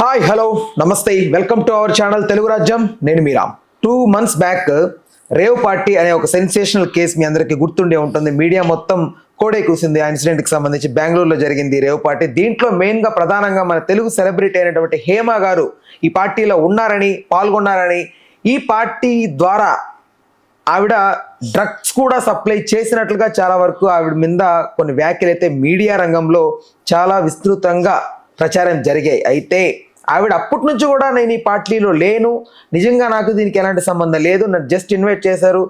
Hi hello నమస్తే welcome to our channel Telugu రాజ్యం. నేను మీరా. 2 months బ్యాక్ రేవ్ పార్టీ అనే ఒక సెన్సేషనల్ కేసు మీ అందరికీ గుర్తుండే ఉంటుంది. మీడియా మొత్తం కోడే కూసింది. ఆ ఇన్సిడెంట్కి సంబంధించి బెంగళూరులో జరిగింది రేవ్ పార్టీ. దీంట్లో మెయిన్గా ప్రధానంగా మన తెలుగు సెలబ్రిటీ అయినటువంటి హేమ గారు ఈ పార్టీలో ఉన్నారని, పాల్గొన్నారని, ఈ పార్టీ ద్వారా ఆవిడ డ్రగ్స్ కూడా సప్లై చేసినట్లుగా చాలా వరకు ఆవిడ మీద కొన్ని వ్యాఖ్యలు అయితే మీడియా రంగంలో చాలా విస్తృతంగా ప్రచారం జరిగాయి. అయితే ఆవిడ అప్పటి నుంచి కూడా నేను ఈ పార్టీలో లేను, నిజంగా నాకు దీనికి ఎలాంటి సంబంధం లేదు, నన్ను జస్ట్ ఇన్వైట్ చేశారు,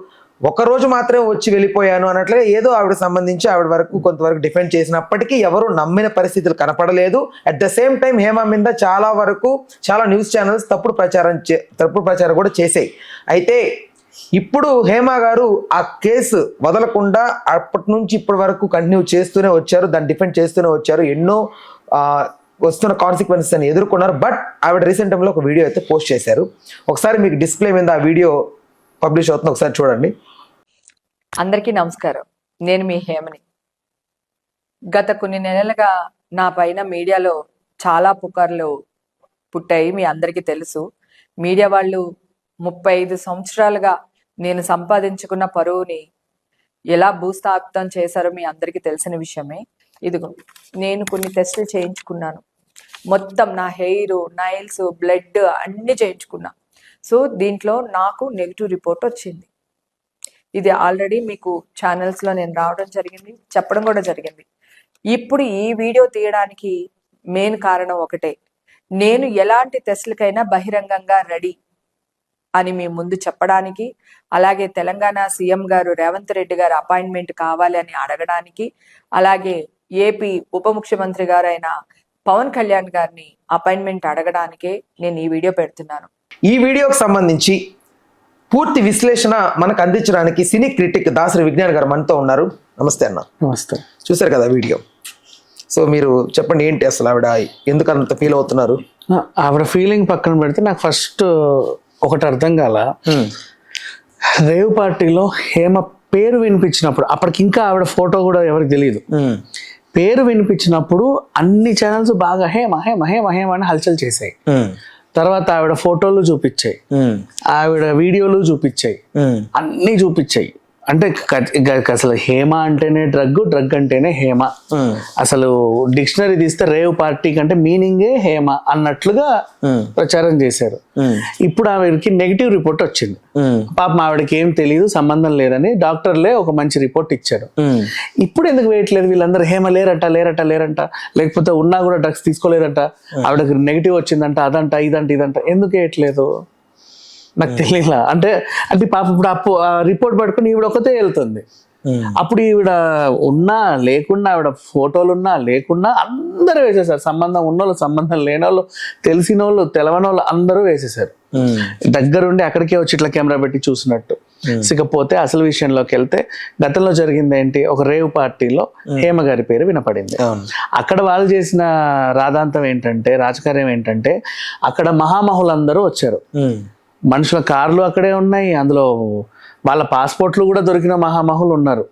ఒకరోజు మాత్రమే వచ్చి వెళ్ళిపోయాను అన్నట్లుగా ఏదో ఆవిడ సంబంధించి ఆవిడ వరకు కొంతవరకు డిఫెండ్ చేసినప్పటికీ ఎవరు నమ్మిన పరిస్థితులు కనపడలేదు. At the same time Hema మీద చాలా న్యూస్ ఛానల్స్ తప్పుడు ప్రచారం కూడా చేసాయి. అయితే ఇప్పుడు హేమ గారు ఆ కేసు వదలకుండా అప్పటి నుంచి ఇప్పటి వరకు కంటిన్యూ చేస్తూనే వచ్చారు, దాన్ని డిఫెండ్ చేస్తూనే వచ్చారు. ఎన్నో వస్తున్న కాన్సిక్వెన్సెస్ అని ఎదుర్కొన్నారు. బట్ ఆవిడ రీసెంట్ టైంలో ఒక వీడియో అయితే పోస్ట్ చేశారు. ఒకసారి మీకు డిస్ప్లే మీద ఆ వీడియో పబ్లిష్ అవుతుంది, ఒకసారి చూడండి. అందరికీ నమస్కారం. నేను మీ హేమని. గత కొన్ని నెలలుగా నా పైన మీడియాలో చాలా పుకార్లు పుట్టాయి, మీ అందరికీ తెలుసు. మీడియా వాళ్ళు 35 సంవత్సరాలుగా నేను సంపాదించుకున్న పరువుని ఎలా భూస్థాపితం చేశారో మీ అందరికీ తెలిసిన విషయమే. ఇదిగో నేను కొన్ని టెస్టులు చేయించుకున్నాను. మొత్తం నా హెయిర్, నైల్స్, బ్లడ్ అన్నీ చేయించుకున్నా. సో దీంట్లో నాకు నెగిటివ్ రిపోర్ట్ వచ్చింది. ఇది ఆల్రెడీ మీకు ఛానల్స్లో నేను రావడం జరిగింది, చెప్పడం కూడా జరిగింది. ఇప్పుడు ఈ వీడియో తీయడానికి మెయిన్ కారణం ఒకటే, నేను ఎలాంటి టెస్టులకైనా బహిరంగంగా రెడీ అని మీ ముందు చెప్పడానికి, అలాగే తెలంగాణ సీఎం గారు రేవంత్ రెడ్డి గారు అపాయింట్మెంట్ కావాలి అని అడగడానికి, అలాగే ఏపీ ఉప ముఖ్యమంత్రి గారు అయిన పవన్ కళ్యాణ్ గారిని అపాయింట్మెంట్ అడగడానికే నేను ఈ వీడియో పెడుతున్నాను. ఈ వీడియోకి సంబంధించి పూర్తి విశ్లేషణ మనకు అందించడానికి సినీ క్రిటిక్ దాసరి విజ్ఞాన్ గారు మనతో ఉన్నారు. నమస్తే అన్న. నమస్తే. చూశారు కదా వీడియో, సో మీరు చెప్పండి, ఏంటి అసలు ఆవిడ ఎందుకు అంత ఫీల్ అవుతున్నారు? ఆవిడ ఫీలింగ్ పక్కన పెడితే నాకు ఫస్ట్ ఒకటి అర్థం కాల. రేవ్ పార్టీలో హేమ పేరు వినిపించినప్పుడు, అప్పటికి ఇంకా ఆవిడ ఫోటో కూడా ఎవరికి తెలియదు, పేరు వినిపించినప్పుడు అన్ని ఛానల్స్ బాగా హేమ హేమ హేమ హేమ అని హల్చల్ చేసాయి. తర్వాత ఆవిడ ఫోటోలు చూపించాయి, ఆవిడ వీడియోలు చూపించాయి, అన్నీ చూపించాయి. అంటే అసలు హేమ అంటేనే డ్రగ్ అంటేనే హేమ. అసలు డిక్షనరీ తీస్తే రేవ్ పార్టీ కంటే మీనింగే హేమ అన్నట్లుగా ప్రచారం చేశారు. ఇప్పుడు ఆవిడకి నెగిటివ్ రిపోర్ట్ వచ్చింది. పాపం ఆవిడకి ఏం తెలియదు, సంబంధం లేదని డాక్టర్లే ఒక మంచి రిపోర్ట్ ఇచ్చారు. ఇప్పుడు ఎందుకు వేయట్లేదు వీళ్ళందరూ? హేమ లేరంట, లేకపోతే ఉన్నా కూడా డ్రగ్స్ తీసుకోలేదంట, ఆవిడకి నెగిటివ్ వచ్చిందంట, అదంట ఇదంట ఎందుకు వేయట్లేదు నాకు తెలియలా. అంటే పాప ఇప్పుడు రిపోర్ట్ పట్టుకుని ఈవిడ ఒకతే వెళ్తుంది. అప్పుడు ఈవిడ ఉన్నా లేకున్నా, ఆవిడ ఫోటోలున్నా లేకున్నా అందరూ వేసేసారు. సంబంధం ఉన్నోళ్ళు, సంబంధం లేనోళ్ళు, తెలిసిన వాళ్ళు, తెలవనోళ్ళు అందరూ వేసేసారు. దగ్గరుండి అక్కడికే వచ్చి ఇట్లా కెమెరా పెట్టి చూసినట్టు. ఇకపోతే అసలు విషయంలోకి వెళ్తే, గతంలో జరిగింది ఏంటి, ఒక రేవ్ పార్టీలో హేమ గారి పేరు వినపడింది. అక్కడ వాళ్ళు చేసిన రాధాంతం ఏంటంటే, రాజకార్యం ఏంటంటే, అక్కడ మహామహులందరూ వచ్చారు. మనుషుల కార్లు అక్కడే ఉన్నాయి, అందులో వాళ్ళ పాస్పోర్ట్లు కూడా దొరికిన మహామహులు ఉన్నారు.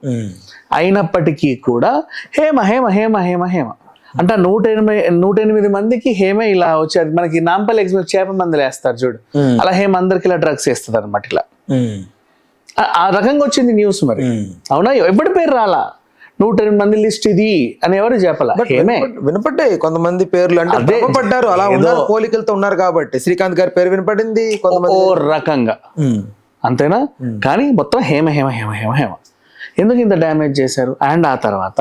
అయినప్పటికీ కూడా హేమ హేమ హేమ హేమ హేమ అంటే 108 మందికి హేమే ఇలా వచ్చారు. మనకి నాంపల్లి ఎగ్జిబిట్ చేప మందులు వేస్తారు చూడు, అలా హేమ అందరికి ఇలా డ్రగ్స్ వేస్తుంది అనమాట. ఇలా ఆ రకంగా వచ్చింది న్యూస్. మరి అవునా, ఎవరి పేరు రాలా, 108 మంది లిస్ట్ ఇది అని ఎవరు చెప్పాల. వినపడ్డాయి కొంతమంది పేర్లు, అంటే పడ్డారు, అలా ఉన్నారు, పోలికలతో ఉన్నారు కాబట్టి. శ్రీకాంత్ గారి పేరు వినపడింది కొంతమంది ఓ రకంగా, అంతేనా? కానీ మొత్తం హేమ హేమ హేమ హేమ హేమ. ఎందుకు ఇంత డ్యామేజ్ చేశారు? అండ్ ఆ తర్వాత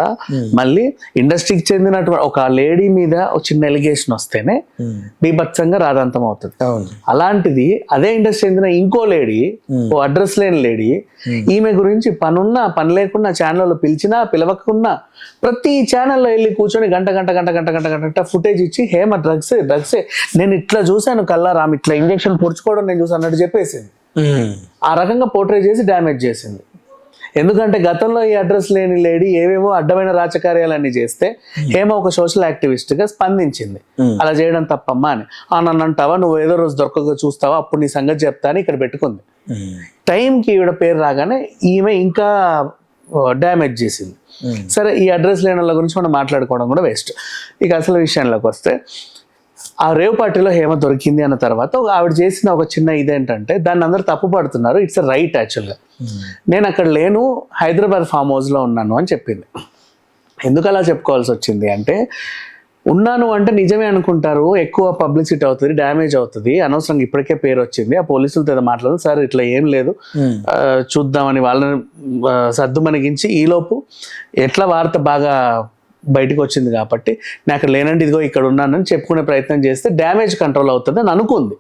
మళ్ళీ ఇండస్ట్రీకి చెందినటువంటి ఒక లేడీ మీద ఒక చిన్న ఎలిగేషన్ వస్తేనే బీభత్సంగా రాధాంతం అవుతుంది. అలాంటిది అదే ఇండస్ట్రీ చెందిన ఇంకో లేడీ, ఓ అడ్రస్ లేని లేడీ, ఈమె గురించి పనున్నా పని లేకున్నా, ఛానల్లో పిలిచినా పిలవకున్నా ప్రతి ఛానల్లో వెళ్ళి కూర్చొని గంట ఫుటేజ్ ఇచ్చి హేమ డ్రగ్సే, నేను ఇట్లా చూశాను కల్లారా, ఇట్లా ఇంజక్షన్ పొడుచుకోవడం నేను చూసాను అన్నట్టు చెప్పేసింది. ఆ రకంగా పోర్ట్రే చేసి డ్యామేజ్ చేసింది. ఎందుకంటే గతంలో ఈ అడ్రస్ లేని లేడీ ఏవేవో అడ్డమైన రాజకార్యాలన్నీ చేస్తే హేమ ఒక సోషల్ యాక్టివిస్ట్ గా స్పందించింది. అలా చేయడం తప్పమ్మా అని. నన్ను అంటావా, నువ్వు ఏదో రోజు దొరకగా చూస్తావా, అప్పుడు నీ సంగతి చెప్తా అని ఇక్కడ పెట్టుకుంది. టైంకి ఈవిడ పేరు రాగానే ఈమె ఇంకా డ్యామేజ్ చేసింది. సరే, ఈ అడ్రస్ లేని వాళ్ళ గురించి మనం మాట్లాడుకోవడం కూడా వేస్ట్. ఇక అసలు విషయంలోకి వస్తే, ఆ రేవ్ పార్టీలో హేమ దొరికింది అన్న తర్వాత ఆవిడ చేసిన ఒక చిన్న ఇదేంటంటే దాన్ని అందరూ తప్పు పడుతున్నారు, ఇట్స్ రైట్ యాక్చువల్గా. నేను అక్కడ లేను, హైదరాబాద్ ఫామ్ హౌస్లో ఉన్నాను అని చెప్పింది. ఎందుకు అలా చెప్పుకోవాల్సి వచ్చింది అంటే, ఉన్నాను అంటే నిజమే అనుకుంటారు, ఎక్కువ పబ్లిసిటీ అవుతుంది, డ్యామేజ్ అవుతుంది, అనవసరంగా ఇప్పటికే పేరు వచ్చింది, ఆ పోలీసులతో ఏదో మాట్లాడదు సార్ ఇట్లా ఏం లేదు చూద్దామని వాళ్ళని సర్దుమణిగించి ఈలోపు ఎట్లా వార్త బాగా బయటకు వచ్చింది కాబట్టి నేను అక్కడ లేనండి ఇదిగో ఇక్కడ ఉన్నానని చెప్పుకునే ప్రయత్నం చేస్తే డ్యామేజ్ కంట్రోల్ అవుతుంది అని అనుకుంది.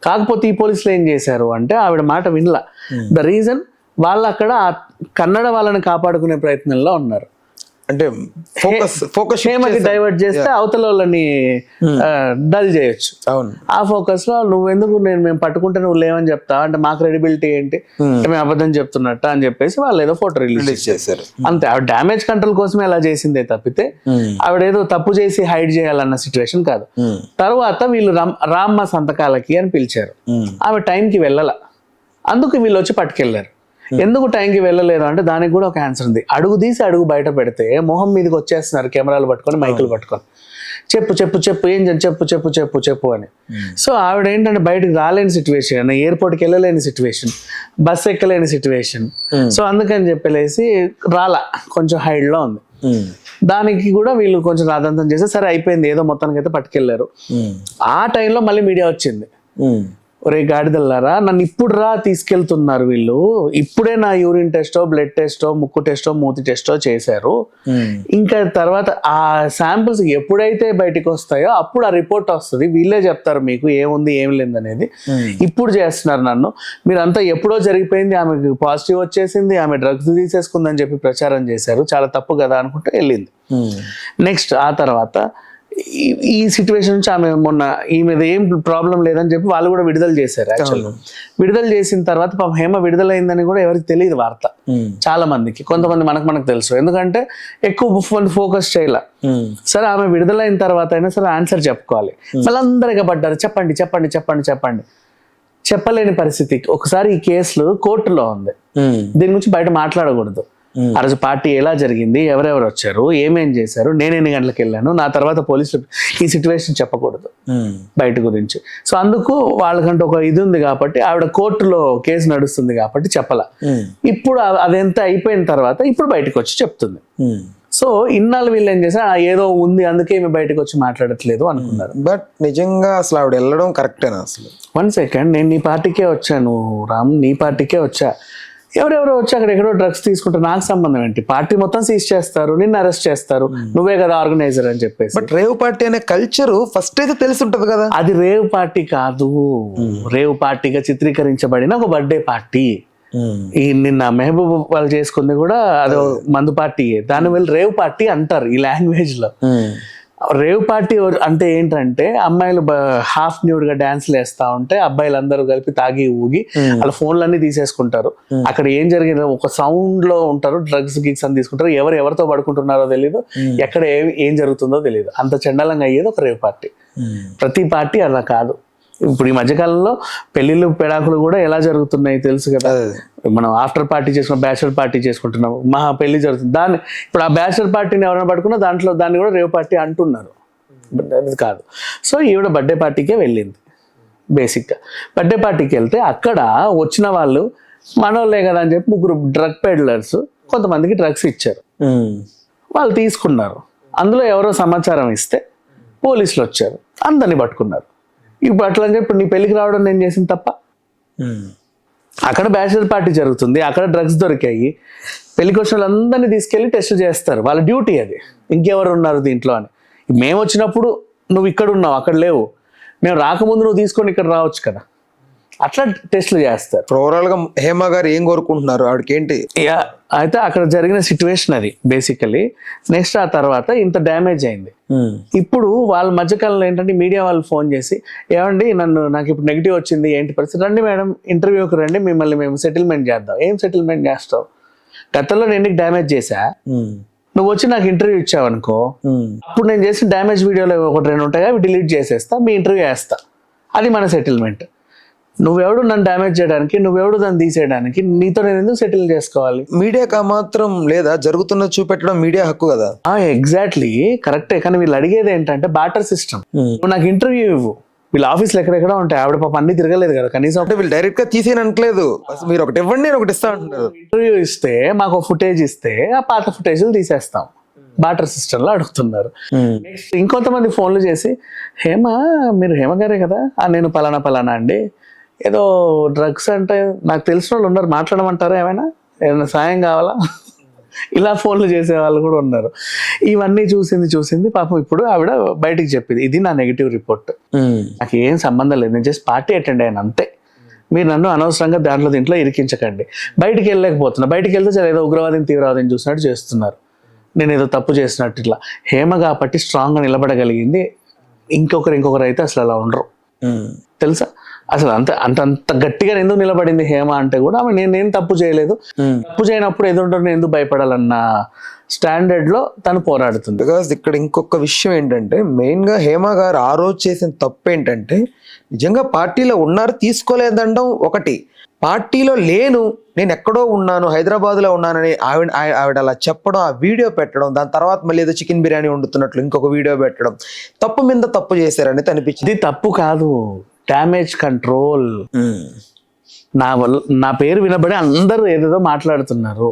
కాకపోతే ఈ పోలీసులు ఏం చేశారు అంటే ఆవిడ మాట వినలా. ద రీజన్ వాళ్ళు అక్కడ కన్నడ వాళ్ళని కాపాడుకునే ప్రయత్నంలో ఉన్నారు. అంటే ఫోకస్ హేమకి డైవర్ట్ చేస్తే అవతల వాళ్ళని డల్ చేయొచ్చు. అవును, ఆ ఫోకస్ లో నువ్వెందుకు మేము పట్టుకుంటే నువ్వు లేవని చెప్తా అంటే మా క్రెడిబిలిటీ ఏంటి, మేము అబద్ధం చెప్తున్నట్ట అని చెప్పేసి వాళ్ళు ఏదో ఫోటో రిలీజ్ చేశారు. అంతే, ఆవిడ డ్యామేజ్ కంట్రోల్ కోసమే అలా చేసిందే తప్పితే ఆవిడ ఏదో తప్పు చేసి హైడ్ చేయాలన్న సిచ్యువేషన్ కాదు. తర్వాత వీళ్ళు రామ్మ సంతకాలకి అని పిలిచారు, ఆమె టైంకి వెళ్ళాల, అందుకు వీళ్ళు వచ్చి పట్టుకెళ్లారు. ఎందుకు టైంకి వెళ్ళలేదు అంటే దానికి కూడా ఒక ఆన్సర్ ఉంది. అడుగు తీసి అడుగు బయట పెడితే మొహం మీదకి వచ్చేస్తున్నారు కెమెరాలు పట్టుకొని మైకులు పట్టుకొని, చెప్పు చెప్పు చెప్పు ఏం చెప్పు చెప్పు చెప్పు చెప్పు అని. సో ఆవిడ ఏంటంటే బయటకు రాలేని సిచ్యువేషన్, ఎయిర్పోర్ట్కి వెళ్ళలేని సిచ్యువేషన్, బస్ ఎక్కలేని సిచ్యువేషన్. సో అందుకని చెప్పలేసి రాలా, కొంచెం హైడ్లో ఉంది. దానికి కూడా వీళ్ళు కొంచెం రాదంతం చేస్తే సరే అయిపోయింది, ఏదో మొత్తానికి అయితే పట్టుకెళ్లారు. ఆ టైంలో మళ్ళీ మీడియా వచ్చింది. ఒరే గాడిదల్లారా, నన్ను ఇప్పుడు తీసుకెళ్తున్నారు వీళ్ళు, ఇప్పుడే నా యూరిన్ టెస్టో బ్లడ్ టెస్టో ముక్కు టెస్టో మూతి టెస్టో చేశారు, ఇంకా తర్వాత ఆ శాంపిల్స్ ఎప్పుడైతే బయటకు వస్తాయో అప్పుడు ఆ రిపోర్ట్ వస్తుంది, వీళ్ళే చెప్తారు మీకు ఏముంది ఏం లేదు అనేది. ఇప్పుడు చేస్తున్నారు నన్ను, మీరంతా ఎప్పుడో జరిగిపోయింది, ఆమెకు పాజిటివ్ వచ్చేసింది, ఆమె డ్రగ్స్ తీసేసుకుందని చెప్పి ప్రచారం చేశారు, చాలా తప్పు కదా అనుకుంటే వెళ్ళింది. నెక్స్ట్ ఆ తర్వాత ఈ సిచ్యువేషన్ నుంచి ఆమె మొన్న ఈమెది ఏం ప్రాబ్లం లేదని చెప్పి వాళ్ళు కూడా విడుదల చేశారు. యాక్చువల్గా విడుదల చేసిన తర్వాత పాపం హేమ విడుదలైందని కూడా ఎవరికి తెలియదు వార్త, చాలా మందికి, కొంతమంది మనకు తెలుసు, ఎందుకంటే ఎక్కువ ఫోకస్ చేయాల. సరే ఆమె విడుదలైన తర్వాత అయినా సరే ఆన్సర్ చెప్పుకోవాలి, వాళ్ళందరికీ పడ్డారు చెప్పండి చెప్పండి చెప్పండి చెప్పండి, చెప్పలేని పరిస్థితి. ఒకసారి ఈ కేసులు కోర్టులో ఉంది, దీని గురించి బయట మాట్లాడకూడదు. ఆ రోజు పార్టీ ఎలా జరిగింది, ఎవరెవరు వచ్చారు, ఏమేం చేశారు, నేను ఎన్ని గంటలకు వెళ్ళాను, నా తర్వాత పోలీసులు, ఈ సిచ్యువేషన్ చెప్పకూడదు బయట గురించి. సో అందుకు వాళ్ళకంటే ఒక ఇది ఉంది కాబట్టి ఆవిడ కోర్టులో కేసు నడుస్తుంది కాబట్టి చెప్పాల. ఇప్పుడు అదంతా అయిపోయిన తర్వాత ఇప్పుడు బయటకు వచ్చి చెప్తుంది. సో ఇన్నాళ్ళు వీళ్ళు ఏం చేశారు, ఏదో ఉంది అందుకే ఈమె బయటకు వచ్చి మాట్లాడట్లేదు అనుకున్నారు. బట్ నిజంగా అసలు ఆవిడ వెళ్ళడం కరెక్టేనా? అసలు 1 సెకండ్, నేను నీ పార్టీకే వచ్చాను రామ్, నీ పార్టీకే వచ్చా, ఎవరెవరో వచ్చి అక్కడ ఎక్కడో డ్రగ్స్ తీసుకుంటే నాకు సంబంధం ఏంటి? పార్టీ మొత్తం సీజ్ చేస్తారు, నిన్ను అరెస్ట్ చేస్తారు, నువ్వే కదా ఆర్గనైజర్ అని చెప్పేసి. బట్ రేవ్ పార్టీ అనే కల్చర్ ఫస్ట్ అయితే తెలిసి ఉంటది కదా. అది రేవ్ పార్టీ కాదు, రేవ్ పార్టీగా చిత్రీకరించబడిన ఒక బర్త్డే పార్టీ. ఈ నిన్న మెహబూబ్ వాళ్ళు చేసుకుంది కూడా అదో మందు పార్టీ, దాని వల్ల రేవ్ పార్టీ అంటారు ఈ లాంగ్వేజ్ లో. రేవ్ పార్టీ అంటే ఏంటంటే అమ్మాయిలు హాఫ్ న్యూడ్ గా డాన్స్లు వేస్తా ఉంటే అబ్బాయిలందరూ కలిపి తాగి ఊగి వాళ్ళ ఫోన్లన్నీ తీసేసుకుంటారు. అక్కడ ఏం జరిగిందో ఒక సౌండ్ లో ఉంటారు, డ్రగ్స్ గిగ్స్ అని తీసుకుంటారు, ఎవరితో పడుకుంటున్నారో తెలియదు, ఎక్కడ ఏం జరుగుతుందో తెలియదు. అంత చండాలంగా అయ్యేది ఒక రేవ్ పార్టీ. ప్రతి పార్టీ అలా కాదు. ఇప్పుడు ఈ మధ్యకాలంలో పెళ్లిళ్ళు పెడాకులు కూడా ఎలా జరుగుతున్నాయి తెలుసు కదా. మనం ఆఫ్టర్ పార్టీ చేసుకున్నాం, బ్యాచులర్ పార్టీ చేసుకుంటున్నాం, మహా పెళ్లి జరుగుతుంది. దాన్ని ఇప్పుడు ఆ బ్యాచులర్ పార్టీని ఎవరైనా పడుకున్నా దాన్ని కూడా రేవ్ పార్టీ అంటున్నారు, అది కాదు. సో ఈవిడ బర్త్డే పార్టీకే వెళ్ళింది. బేసిక్గా బర్త్డే పార్టీకి వెళ్తే అక్కడ వచ్చిన వాళ్ళు మనోళ్ళే కదా అని చెప్పి 3 డ్రగ్ పెడ్లర్స్ కొంతమందికి డ్రగ్స్ ఇచ్చారు, వాళ్ళు తీసుకున్నారు. అందులో ఎవరో సమాచారం ఇస్తే పోలీసులు వచ్చారు, అందరినీ పట్టుకున్నారు. ఇప్పుడు అట్లా అని చెప్పి నీ పెళ్లికి రావడం నేను చేసిన తప్ప? అక్కడ బ్యాచులర్ పార్టీ జరుగుతుంది, అక్కడ డ్రగ్స్ దొరికాయి, పెళ్లికి వచ్చిన వాళ్ళందరినీ తీసుకెళ్లి టెస్ట్ చేస్తారు, వాళ్ళ డ్యూటీ అది. ఇంకెవరు ఉన్నారు దీంట్లో అని. మేము వచ్చినప్పుడు నువ్వు ఇక్కడ ఉన్నావు, అక్కడ లేవు, మేము రాకముందు నువ్వు తీసుకొని ఇక్కడ రావచ్చు కదా, అట్లా టెస్ట్లు చేస్తారు. ఓవరాల్ గా హేమ గారు ఏం కోరుకుంటున్నారు, ఆవిడకి ఏంటి? అయితే అక్కడ జరిగిన సిచ్యువేషన్ అది బేసికలీ. నెక్స్ట్ ఆ తర్వాత ఇంత డ్యామేజ్ అయింది. ఇప్పుడు వాళ్ళ మధ్యకాలంలో ఏంటంటే మీడియా వాళ్ళు ఫోన్ చేసి, ఏమండి నాకు ఇప్పుడు నెగిటివ్ వచ్చింది, ఏంటి పరిస్థితి, రండి మేడం ఇంటర్వ్యూకి రండి, మిమ్మల్ని మేము సెటిల్మెంట్ చేద్దాం. ఏం సెటిల్మెంట్ చేస్తావు? గతంలో నేను నీకు డ్యామేజ్ చేశా, నువ్వు వచ్చి నాకు ఇంటర్వ్యూ ఇచ్చావనుకో, అప్పుడు నేను చేసిన డ్యామేజ్ వీడియోలో 1-2 ఉంటాయి, అవి డిలీట్ చేసేస్తా, మీ ఇంటర్వ్యూ వేస్తా, అది మన సెటిల్మెంట్. నువ్వెవడు నన్ను డ్యామేజ్ చేయడానికి, నువ్వెవడు దాన్ని తీసేయడానికి, నీతో నేను ఎందుకు సెటిల్ చేసుకోవాలి? మీడియాకి మాత్రం లేదా జరుగుతున్నది చూపెట్టడం మీడియా హక్కు కదా. ఎగ్జాక్ట్లీ కరెక్టే. కానీ వీళ్ళు అడిగేది ఏంటంటే బాటర్ సిస్టమ్. నువ్వు నాకు ఇంటర్వ్యూ ఇవ్వు. వీళ్ళ ఆఫీస్లో ఎక్కడెక్కడ ఉంటాయి, ఆవిడ పాప అన్ని తిరగలేదు కదా కనీసం. అంటే వీళ్ళు డైరెక్ట్ గా తీసేయనట్లేదు, మీరు ఒకటి ఇవ్వండి నేను ఒకటి ఇస్తా అంటున్నారు. ఇంటర్వ్యూ ఇస్తే మాకు ఫుటేజ్ ఇస్తే ఆ పాత ఫుటేజ్లు తీసేస్తాం, బాటర్ సిస్టమ్ లో అడుగుతున్నారు. నెక్స్ట్ ఇంకొంతమంది ఫోన్లు చేసి, మీరు హేమ గారే కదా, నేను పలానా అండి, ఏదో డ్రగ్స్ అంటే నాకు తెలిసిన వాళ్ళు ఉన్నారు, మాట్లాడమంటారా, ఏమైనా సాయం కావాలా, ఇలా ఫోన్లు చేసే వాళ్ళు కూడా ఉన్నారు. ఇవన్నీ చూసింది పాపం. ఇప్పుడు ఆవిడ బయటికి చెప్పింది, ఇది నా నెగిటివ్ రిపోర్ట్, నాకు ఏం సంబంధం లేదు, నేను జస్ట్ పార్టీ అటెండ్ అయ్యాను అంతే, మీరు నన్ను అనవసరంగా దీంట్లో ఇరికించకండి. బయటికి వెళ్ళలేకపోతున్నా, బయటికి వెళ్తే చాలా ఏదో ఉగ్రవాదిని తీవ్రవాదిని చూసినట్టు చేస్తున్నారు, నేను ఏదో తప్పు చేసినట్టు. ఇట్లా హేమ కాబట్టి స్ట్రాంగ్గా నిలబడగలిగింది. ఇంకొకరు అయితే అసలు అలా ఉండరు తెలుసా. అసలు అంత గట్టిగా ఎందుకు నిలబడింది హేమ అంటే కూడా ఆమె నేను తప్పు చేయలేదు, తప్పు చేయనప్పుడు ఎదురుంటే ఎందుకు భయపడాలన్న స్టాండర్డ్ లో తను పోరాడుతుంది. బికాస్ ఇక్కడ ఇంకొక విషయం ఏంటంటే, మెయిన్ గా హేమ గారు ఆ రోజు చేసిన తప్పు ఏంటంటే, నిజంగా పార్టీలో ఉన్నారు తీసుకోలేదండం ఒకటి, పార్టీలో లేను నేను ఎక్కడో ఉన్నాను, హైదరాబాద్ లో ఉన్నానని ఆవిడ అలా చెప్పడం, ఆ వీడియో పెట్టడం, దాని తర్వాత మళ్ళీ ఏదో చికెన్ బిర్యానీ వండుతున్నట్లు ఇంకొక వీడియో పెట్టడం, తప్పు మీద తప్పు చేశారని అనిపించింది. ఇది తప్పు కాదు, డ్యామేజ్ కంట్రోల్. నా పేరు వినబడి అందరూ ఏదేదో మాట్లాడుతున్నారు,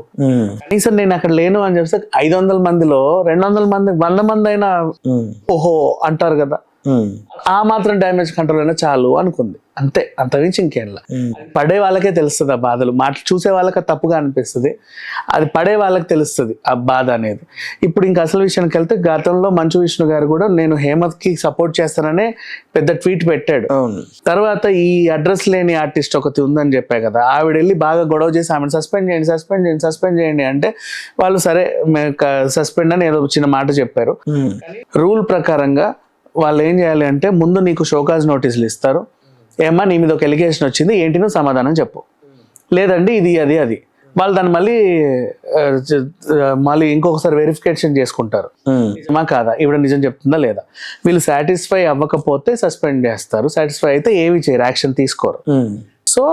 కనీసం నేను అక్కడ లేను అని చెప్తే 500 మందిలో 200 మంది 100 మంది అయినా ఓహో అంటారు కదా. ఆ మాత్రం డ్యామేజ్ కంట్రోల్ అయినా చాలు అనుకుంది అంతే, అంతమించి ఇంకేంలా. పడే వాళ్ళకే తెలుస్తుంది ఆ బాధలు, చూసే వాళ్ళకి తప్పుగా అనిపిస్తుంది, అది పడే వాళ్ళకి తెలుస్తుంది ఆ బాధ అనేది. ఇప్పుడు ఇంకా అసలు విషయానికి వెళ్తే, గతంలో మంచు విష్ణు గారు కూడా నేను హేమత్కి సపోర్ట్ చేస్తాననే పెద్ద ట్వీట్ పెట్టాడు. తర్వాత ఈ అడ్రస్ లేని ఆర్టిస్ట్ ఒకటి ఉందని చెప్పా కదా, ఆవిడ వెళ్ళి బాగా గొడవ చేసి ఆమెను సస్పెండ్ చేయండి అంటే వాళ్ళు సరే సస్పెండ్ అని ఏదో చిన్న మాట చెప్పారు. రూల్ ప్రకారంగా వాళ్ళు ఏం చేయాలి అంటే, ముందు నీకు షోకాజ్ నోటీసులు ఇస్తారు, ఏమ్మా నీ మీద ఒక ఎలిగేషన్ వచ్చింది, ఏంటి నువ్వు సమాధానం చెప్పు, లేదండి ఇది అది వాళ్ళు దాన్ని మళ్ళీ ఇంకొకసారి వెరిఫికేషన్ చేసుకుంటారు, నిజమా కాదా, ఈవిడ నిజం చెప్తుందా లేదా. వీళ్ళు సాటిస్ఫై అవ్వకపోతే సస్పెండ్ చేస్తారు, సాటిస్ఫై అయితే ఏమి చేయరు, యాక్షన్ తీసుకోరు. సో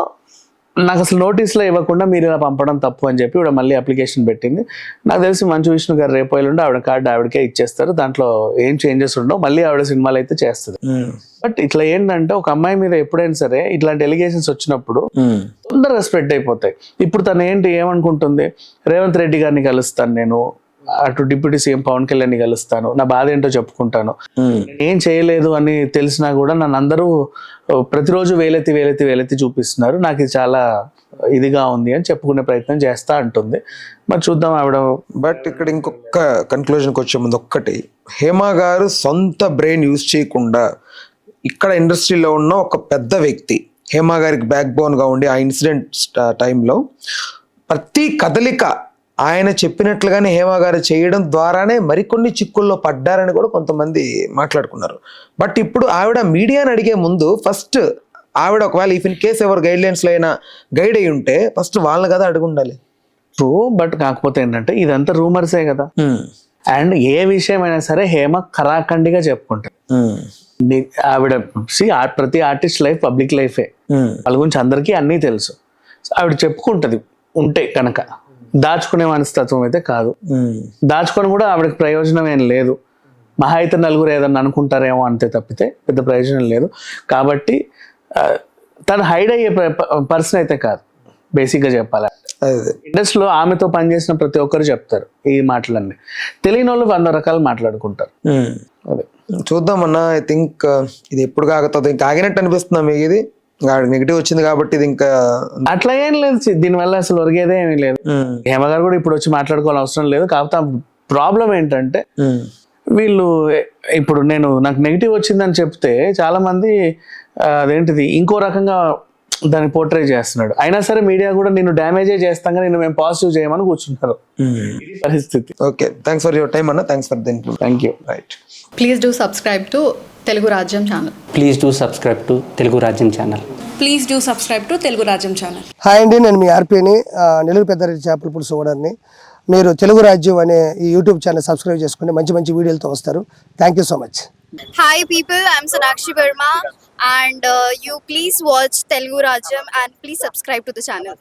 నాకు అసలు నోటీసులో ఇవ్వకుండా మీరు ఇలా పంపడం తప్పు అని చెప్పి ఇవిడ మళ్ళీ అప్లికేషన్ పెట్టింది. నాకు తెలిసి మంచు విష్ణు గారు రేపు ఎల్లుండి ఆవిడ కార్డు ఆవిడకే ఇచ్చేస్తారు, దాంట్లో ఏం చేంజెస్ ఉండవు, మళ్ళీ ఆవిడ సినిమాలు అయితే చేస్తుంది. బట్ ఇట్లా ఏంటంటే, ఒక అమ్మాయి మీద ఎప్పుడైనా సరే ఇట్లాంటి ఎలిగేషన్స్ వచ్చినప్పుడు తొందరగా స్ప్రెడ్ అయిపోతాయి. ఇప్పుడు తను ఏమనుకుంటుంది, రేవంత్ రెడ్డి గారిని కలుస్తాను నేను, అటు డిప్యూటీ సీఎం పవన్ కళ్యాణ్ కలుస్తాను, నా బాధ ఏంటో చెప్పుకుంటాను, ఏం చేయలేదు అని తెలిసినా కూడా నన్ను అందరూ ప్రతిరోజు వేలెత్తి చూపిస్తున్నారు, నాకు ఇది చాలా ఇదిగా ఉంది అని చెప్పుకునే ప్రయత్నం చేస్తా అంటుంది. మరి చూద్దాం ఆవిడ. బట్ ఇక్కడ ఇంకొక కన్క్లూజన్కి వచ్చే ముందు ఒక్కటి, హేమ గారు సొంత బ్రెయిన్ యూజ్ చేయకుండా ఇక్కడ ఇండస్ట్రీలో ఉన్న ఒక పెద్ద వ్యక్తి హేమ గారికి బ్యాక్ బోన్గా ఉండి, ఆ ఇన్సిడెంట్ టైంలో ప్రతి కదలిక ఆయన చెప్పినట్లుగానే హేమ గారు చేయడం ద్వారానే మరికొన్ని చిక్కుల్లో పడ్డారని కూడా కొంతమంది మాట్లాడుకున్నారు. బట్ ఇప్పుడు ఆవిడ మీడియాని అడిగే ముందు ఫస్ట్ ఆవిడ ఒకవేళ ఇన్ కేసు ఎవరు గైడ్లైన్స్లో అయినా గైడ్ అయి ఉంటే ఫస్ట్ వాళ్ళని కదా అడుగు ఉండాలి. ట్రూ, బట్ కాకపోతే ఏంటంటే ఇదంతా రూమర్సే కదా. అండ్ ఏ విషయమైనా సరే హేమ ఖరాఖండిగా చెప్పుకుంటారు. ఆవిడ ప్రతి ఆర్టిస్ట్ లైఫ్ పబ్లిక్ లైఫే, వాళ్ళ గురించి అందరికీ అన్నీ తెలుసు. ఆవిడ చెప్పుకుంటది ఉంటే కనుక, దాచుకునే మనస్తత్వం అయితే కాదు. దాచుకొని కూడా ఆవిడకి ప్రయోజనం ఏం లేదు, మహా అయితే నలుగురు ఏదన్నా అనుకుంటారేమో అంతే తప్పితే పెద్ద ప్రయోజనం లేదు. కాబట్టి తను హైడ్ అయ్యే పర్సన్ అయితే కాదు బేసిక్గా చెప్పాలంటే. ఇండస్ట్రీలో ఆమెతో పనిచేసిన ప్రతి ఒక్కరు చెప్తారు ఈ మాటలన్నీ, తెలియని వాళ్ళు 100 రకాలు మాట్లాడుకుంటారు. అదే చూద్దామన్నా. ఐ థింక్ ఇది ఎప్పుడు కాగుతుందో, ఇంకా ఆగినట్టు అనిపిస్తుందా మీకు? ఇది నెగిటివ్ వచ్చింది కాబట్టి ఇది ఇంకా అట్లా ఏం లేదు, దీనివల్ల అసలు ఒరిగేదే ఏమీ లేదు. హేమ గారు కూడా ఇప్పుడు వచ్చి మాట్లాడుకోవాల్సిన అవసరం లేదు. కాకపోతే ప్రాబ్లం ఏంటంటే, వీళ్ళు ఇప్పుడు నాకు నెగిటివ్ వచ్చిందని చెప్తే చాలా మంది అదేంటిది ఇంకో రకంగా దాన్ని పోర్ట్రే చేస్తున్నాడు. అయినా సరే మీడియా కూడా నిన్ను డ్యామేజే చేస్తాం కానీ నిన్ను మేము పాజిటివ్ చేయమని కూర్చుంటారు. ఇది పరిస్థితి. Okay, thanks for your time అన్న. Thanks for the input. Thank you. Right, please do subscribe to Telugu Rajyam channel. Please do subscribe to Telugu Rajyam channel. Please do subscribe to Telugu Rajyam channel. Hi అండి, నేను మీ ఆర్పీని, నెల్లూరు పెద్దారెడ్డి చేపల పులుసు ఓనర్ని. మీరు తెలుగు రాజ్యం అనే ఈ యూట్యూబ్ ఛానల్ సబ్స్క్రైబ్ చేసుకుని మంచి మంచి వీడియోలతో వస్తారు. Thank you so much. Hi people, I'm Sonakshi Verma and you please watch Telugu Rajam and please subscribe to the channel.